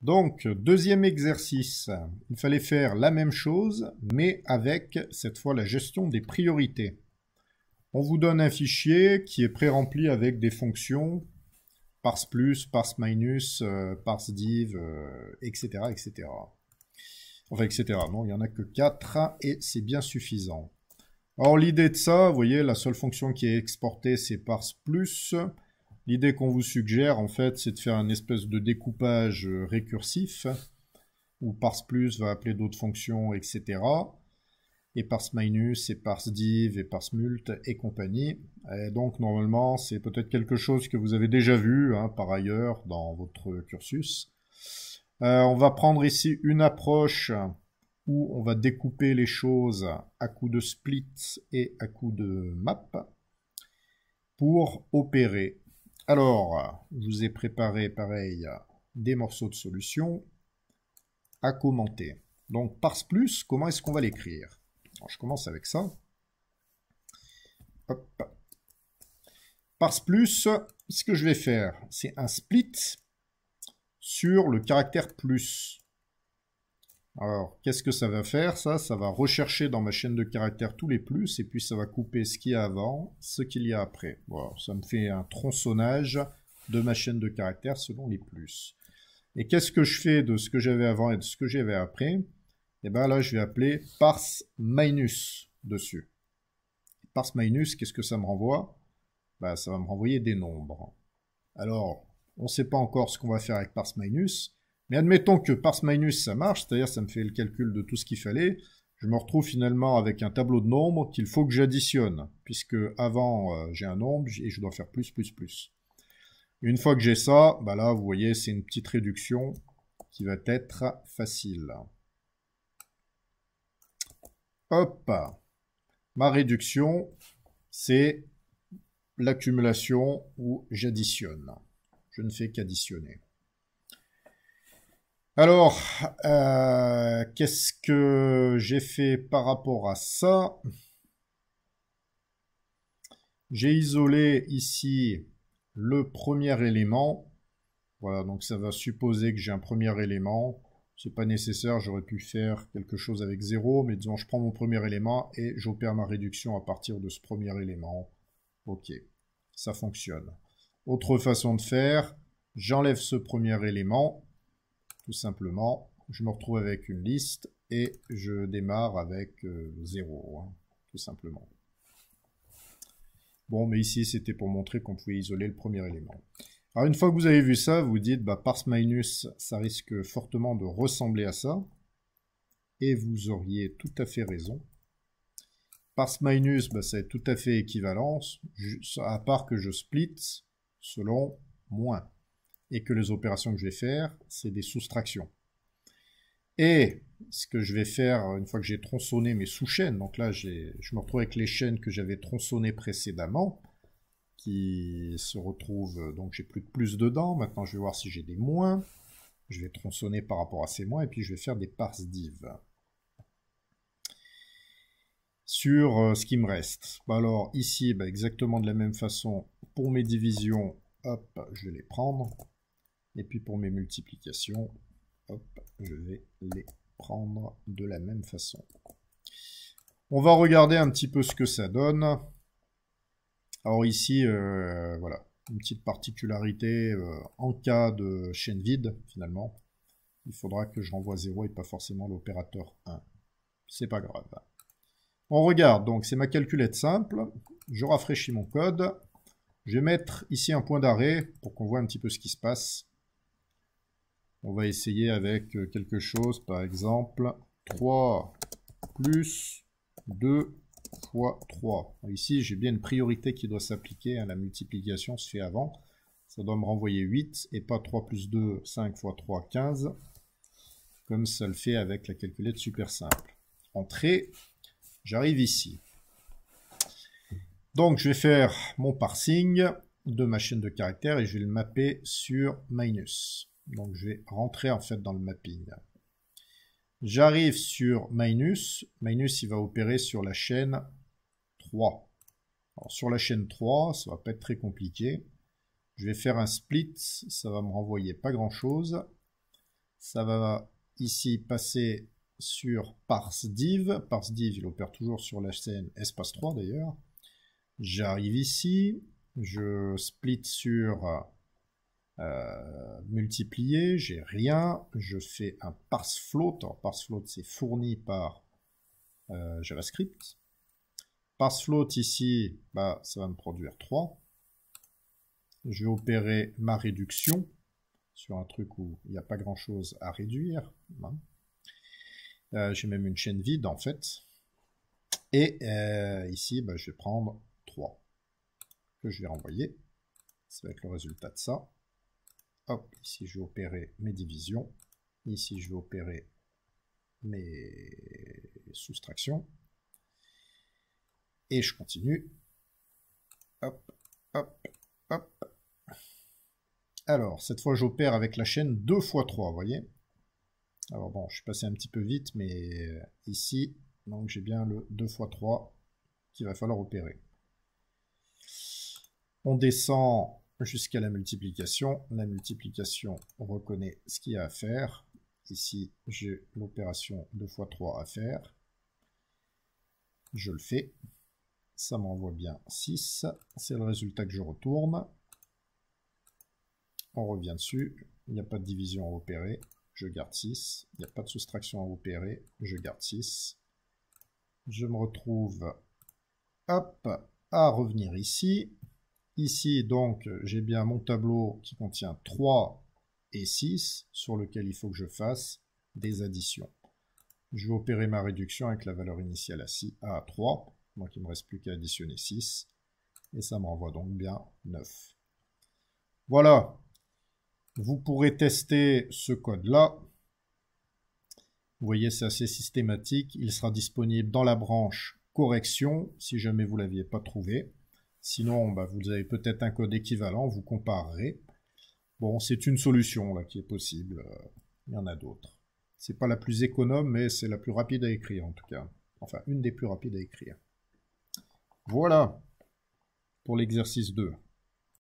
Donc, deuxième exercice. Il fallait faire la même chose, mais avec, cette fois, la gestion des priorités. On vous donne un fichier qui est pré-rempli avec des fonctions parse plus, parse minus, parse div, etc., etc. Enfin, etc. Non, il n'y en a que 4 et c'est bien suffisant. Alors, l'idée de ça, vous voyez, la seule fonction qui est exportée, c'est parse plus. L'idée qu'on vous suggère, en fait, c'est de faire un espèce de découpage récursif, où parse plus va appeler d'autres fonctions, etc. Et parse minus, et parse div, et parse mult, et compagnie. Et donc, normalement, c'est peut-être quelque chose que vous avez déjà vu, hein, par ailleurs, dans votre cursus. On va prendre ici une approche où on va découper les choses à coup de split et à coup de map pour opérer. Alors, je vous ai préparé, pareil, des morceaux de solution à commenter. Donc, parse plus, comment est-ce qu'on va l'écrire? Je commence avec ça. Hop. Parse plus, ce que je vais faire, c'est un split sur le caractère plus. Alors, qu'est-ce que ça va faire, ça? Ça va rechercher dans ma chaîne de caractères tous les plus, et puis ça va couper ce qu'il y a avant, ce qu'il y a après. Voilà, ça me fait un tronçonnage de ma chaîne de caractères selon les plus. Et qu'est-ce que je fais de ce que j'avais avant et de ce que j'avais après? Et bien là, je vais appeler parse minus dessus. Parse minus, qu'est-ce que ça me renvoie? Ben, ça va me renvoyer des nombres. Alors, on ne sait pas encore ce qu'on va faire avec parse minus, mais admettons que parse minus ça marche, c'est-à-dire ça me fait le calcul de tout ce qu'il fallait. Je me retrouve finalement avec un tableau de nombres qu'il faut que j'additionne, puisque avant j'ai un nombre et je dois faire plus, plus, plus. Une fois que j'ai ça, bah là vous voyez c'est une petite réduction qui va être facile. Hop, ma réduction c'est l'accumulation où j'additionne. Je ne fais qu'additionner. Alors, qu'est-ce que j'ai fait par rapport à ça? J'ai isolé ici le premier élément. Voilà, donc ça va supposer que j'ai un premier élément. C'est pas nécessaire, j'aurais pu faire quelque chose avec 0, mais disons je prends mon premier élément et j'opère ma réduction à partir de ce premier élément. Ok, ça fonctionne. Autre façon de faire, j'enlève ce premier élément, tout simplement. Je me retrouve avec une liste et je démarre avec 0, hein, tout simplement. Bon, mais ici, c'était pour montrer qu'on pouvait isoler le premier élément. Alors, une fois que vous avez vu ça, vous dites, bah, parse minus, ça risque fortement de ressembler à ça. Et vous auriez tout à fait raison. Parse minus, bah, ça va être tout à fait équivalent, à part que je split selon moins. Et que les opérations que je vais faire, c'est des soustractions. Et ce que je vais faire, une fois que j'ai tronçonné mes sous-chaînes, donc là, je me retrouve avec les chaînes que j'avais tronçonnées précédemment, qui se retrouvent, donc j'ai plus de plus dedans. Maintenant, je vais voir si j'ai des moins. Je vais tronçonner par rapport à ces moins, et puis je vais faire des parse div sur ce qui me reste. Alors ici, bah, exactement de la même façon, pour mes divisions, hop, je vais les prendre. Et puis pour mes multiplications, hop, je vais les prendre de la même façon. On va regarder un petit peu ce que ça donne. Alors ici, voilà, une petite particularité en cas de chaîne vide, finalement. Il faudra que je renvoie 0 et pas forcément l'opérateur 1. C'est pas grave. On regarde, donc c'est ma calculette simple. Je rafraîchis mon code. Je vais mettre ici un point d'arrêt pour qu'on voit un petit peu ce qui se passe. On va essayer avec quelque chose, par exemple, 3 plus 2 fois 3. Ici, j'ai bien une priorité qui doit s'appliquer. Hein, la multiplication se fait avant. Ça doit me renvoyer 8 et pas 3 plus 2, 5 fois 3, 15. Comme ça le fait avec la calculette super simple. Entrée, j'arrive ici. Donc, je vais faire mon parsing de ma chaîne de caractères et je vais le mapper sur minus. Donc, je vais rentrer en fait dans le mapping. J'arrive sur minus. Minus, il va opérer sur la chaîne 3. Alors, sur la chaîne 3, ça va pas être très compliqué. Je vais faire un split, ça va me renvoyer pas grand chose. Ça va ici passer sur parseDiv. ParseDiv, il opère toujours sur la chaîne espace 3 d'ailleurs. J'arrive ici, je split sur multiplier, j'ai rien. Je fais un parseFloat. Alors parseFloat, c'est fourni par JavaScript. ParseFloat ici, bah, ça va me produire 3. Je vais opérer ma réduction sur un truc où il n'y a pas grand chose à réduire. J'ai même une chaîne vide en fait. Et ici, bah, je vais prendre 3 que je vais renvoyer. Ça va être le résultat de ça. Hop, ici je vais opérer mes divisions. Ici je vais opérer mes soustractions. Et je continue. Hop, hop, hop. Alors, cette fois j'opère avec la chaîne 2 x 3, vous voyez. Alors bon, je suis passé un petit peu vite, mais ici, donc j'ai bien le 2 x 3 qu'il va falloir opérer. On descend jusqu'à la multiplication. La multiplication, on reconnaît ce qu'il y a à faire. Ici, j'ai l'opération 2 x 3 à faire. Je le fais. Ça m'envoie bien 6. C'est le résultat que je retourne. On revient dessus. Il n'y a pas de division à opérer. Je garde 6. Il n'y a pas de soustraction à opérer. Je garde 6. Je me retrouve hop, à revenir ici. Ici, donc, j'ai bien mon tableau qui contient 3 et 6, sur lequel il faut que je fasse des additions. Je vais opérer ma réduction avec la valeur initiale à 3, donc il ne me reste plus qu'à additionner 6, et ça me renvoie donc bien 9. Voilà, vous pourrez tester ce code-là. Vous voyez, c'est assez systématique. Il sera disponible dans la branche correction, si jamais vous ne l'aviez pas trouvé. Sinon, bah, vous avez peut-être un code équivalent, vous comparerez. Bon, c'est une solution là qui est possible. Il y en a d'autres. C'est pas la plus économe, mais c'est la plus rapide à écrire en tout cas. Enfin, une des plus rapides à écrire. Voilà pour l'exercice 2.